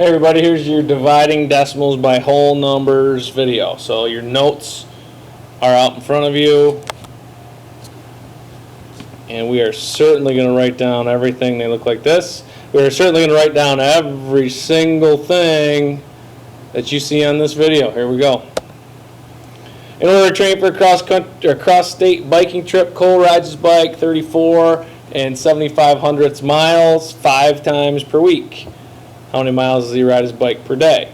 Hey everybody, here's your dividing decimals by whole numbers video. So your notes are out in front of you, and we are certainly going to write down everything. They look like this. We are certainly going to write down every single thing that you see on this video. Here we go. In order to train for a cross-state biking trip, Cole rides his bike 34 and 75/100 miles 5 times per week. How many miles does he ride his bike per day?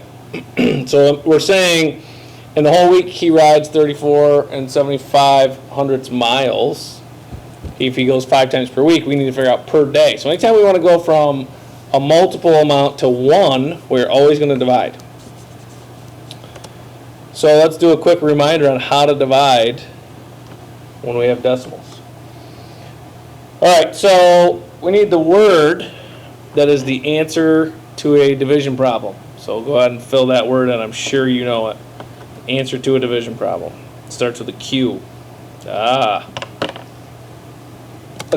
So we're saying in the whole week he rides 34 and 75/100 miles. If he goes 5 times per week, we need to figure out per day. So anytime we want to go from a multiple amount to 1, we're always going to divide. So let's do a quick reminder on how to divide when we have decimals. All right, so we need the word that is the answer to a division problem. So go ahead and fill that word in. I'm sure you know it. Answer to a division problem. It starts with a Q. That's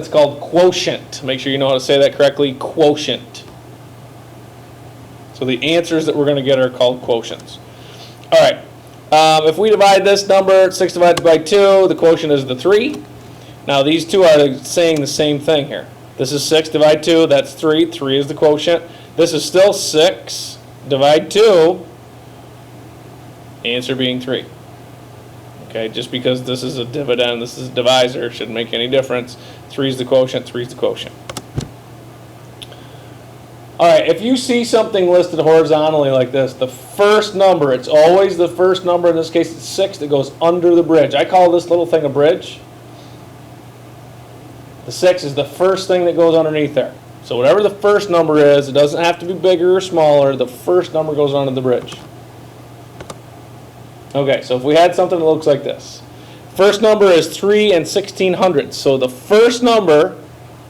called quotient. Make sure you know how to say that correctly. Quotient. So the answers that we're going to get are called quotients. All right. If we divide this number, 6 divided by 2, the quotient is the 3. Now these two are saying the same thing here. This is 6 divided 2, that's 3. 3 is the quotient. This is still 6 divided 2, answer being 3. Okay, just because this is a dividend, this is a divisor, shouldn't make any difference. 3 is the quotient, 3 is the quotient. All right, if you see something listed horizontally like this, the first number, it's always the first number, in this case it's 6, that goes under the bridge. I call this little thing a bridge. The 6 is the first thing that goes underneath there. So whatever the first number is, it doesn't have to be bigger or smaller, the first number goes under the bridge. Okay, so if we had something that looks like this. First number is 3 and 1600. So the first number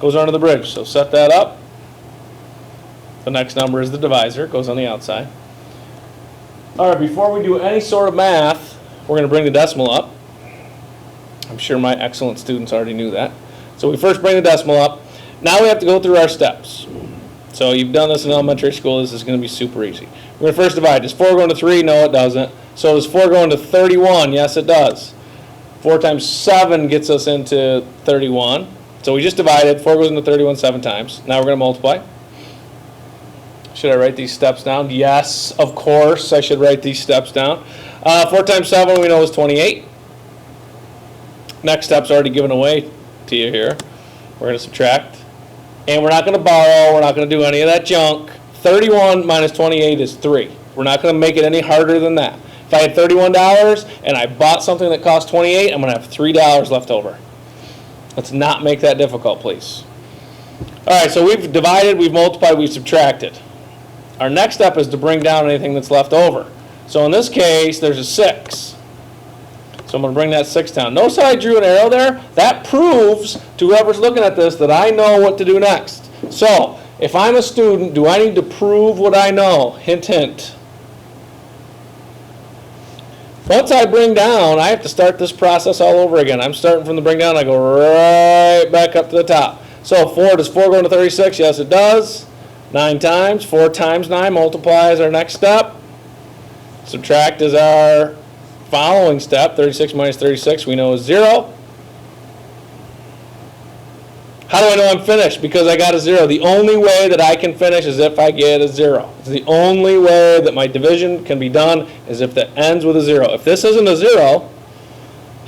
goes under the bridge. So set that up. The next number is the divisor, goes on the outside. All right, before we do any sort of math, we're going to bring the decimal up. I'm sure my excellent students already knew that. So we first bring the decimal up. Now we have to go through our steps. So you've done this in elementary school. This is going to be super easy. We're going to first divide. Does 4 go into 3? No, it doesn't. So does 4 go into 31? Yes, it does. 4 times 7 gets us into 31. So we just divided. 4 goes into 31 7 times. Now we're going to multiply. Should I write these steps down? Yes, of course, I should write these steps down. 4 times 7 we know is 28. Next step's already given away to you here. We're going to subtract. And we're not going to borrow. We're not going to do any of that junk. 31 minus 28 is 3. We're not going to make it any harder than that. If I had $31 and I bought something that cost $28, I'm going to have $3 left over. Let's not make that difficult, please. All right, so we've divided, we've multiplied, we've subtracted. Our next step is to bring down anything that's left over. So in this case, there's a 6. So I'm going to bring that 6 down. Notice how I drew an arrow there? That proves to whoever's looking at this that I know what to do next. So if I'm a student, do I need to prove what I know? Hint, hint. Once I bring down, I have to start this process all over again. I'm starting from the bring down. I go right back up to the top. So 4, does 4 go into 36? Yes, it does. 9 times. 4 times 9 multiplies our next step. Subtract is our following step. 36 minus 36 we know is 0. How do I know I'm finished? Because I got a 0. The only way that I can finish is if I get a 0. It's the only way that my division can be done is if that ends with a 0. If this isn't a 0,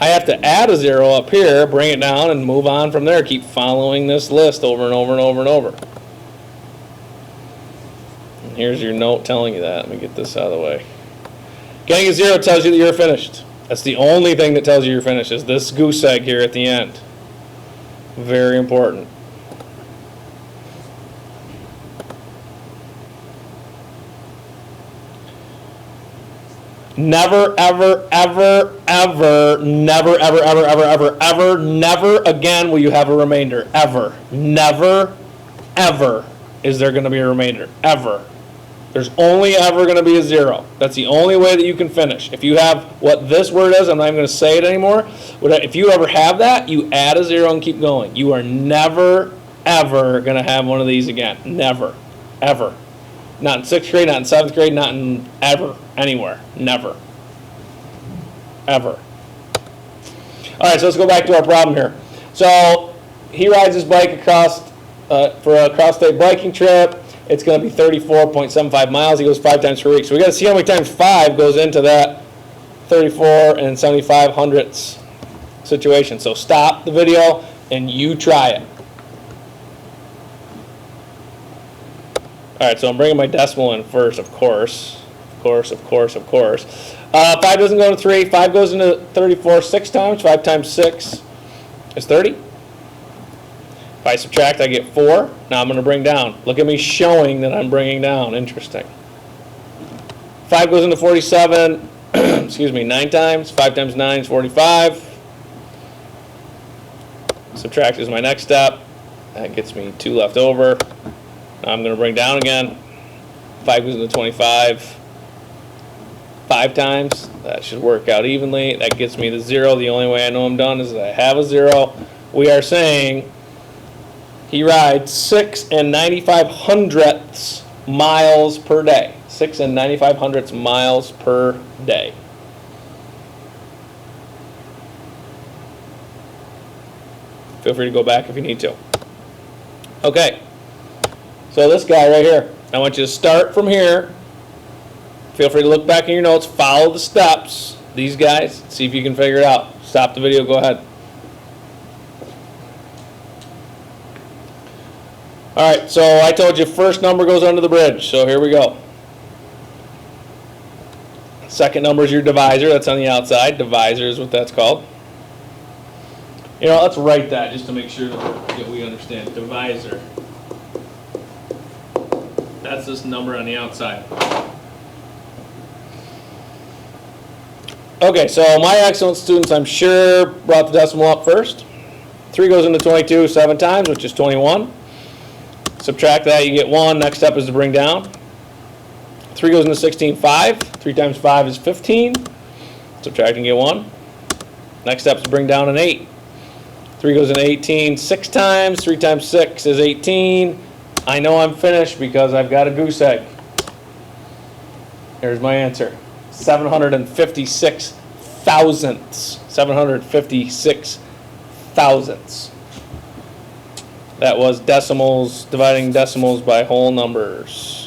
I have to add a 0 up here, bring it down, and move on from there. Keep following this list over and over and over and over. And here's your note telling you that. Let me get this out of the way. Getting a 0 tells you that you're finished. That's the only thing that tells you you're finished, is this goose egg here at the end. Very important. Never, ever, ever, ever, never, ever, ever, ever, ever, ever, never again will you have a remainder. Ever. Never, ever is there going to be a remainder. Ever. There's only ever going to be a 0. That's the only way that you can finish. If you have what this word is, I'm not even going to say it anymore. If you ever have that, you add a 0 and keep going. You are never, ever going to have one of these again. Never. Ever. Not in 6th grade, not in 7th grade, not in ever, anywhere, never, ever. All right, so let's go back to our problem here. So he rides his bike across for a cross-state biking trip. It's going to be 34.75 miles. He goes 5 times per week. So we got to see how many times 5 goes into that 34 and 75 hundredths situation. So stop the video and you try it. All right, so I'm bringing my decimal in first, of course. Of course. 5 doesn't go to 3. 5 goes into 34 6 times. 5 times 6 is 30. If I subtract, I get 4. Now I'm going to bring down. Look at me showing that I'm bringing down. Interesting. 5 goes into 47, excuse me, 9 times. 5 times 9 is 45. Subtract is my next step. That gets me 2 left over. Now I'm going to bring down again. 5 goes into 25. 5 times. That should work out evenly. That gets me to 0. The only way I know I'm done is that I have a 0. We are saying he rides 6 95 hundredths miles per day. 6 95 hundredths miles per day. Feel free to go back if you need to. Okay. So this guy right here, I want you to start from here. Feel free to look back in your notes, follow the steps, these guys, see if you can figure it out. Stop the video, go ahead. All right, so I told you first number goes under the bridge, so here we go. Second number is your divisor, that's on the outside. Divisor is what that's called. You know, let's write that just to make sure that we understand. Divisor. That's this number on the outside. Okay, so my excellent students, I'm sure, brought the decimal up first. 3 goes into 22 7 times, which is 21. Subtract that, you get 1. Next step is to bring down. 3 goes into 16 5. 3 times 5 is 15. Subtract and get 1. Next step is to bring down an 8. 3 goes into 18 6 times. 3 times 6 is 18. I know I'm finished because I've got a goose egg. Here's my answer. 756 thousandths. 756 thousandths. That was decimals, dividing decimals by whole numbers.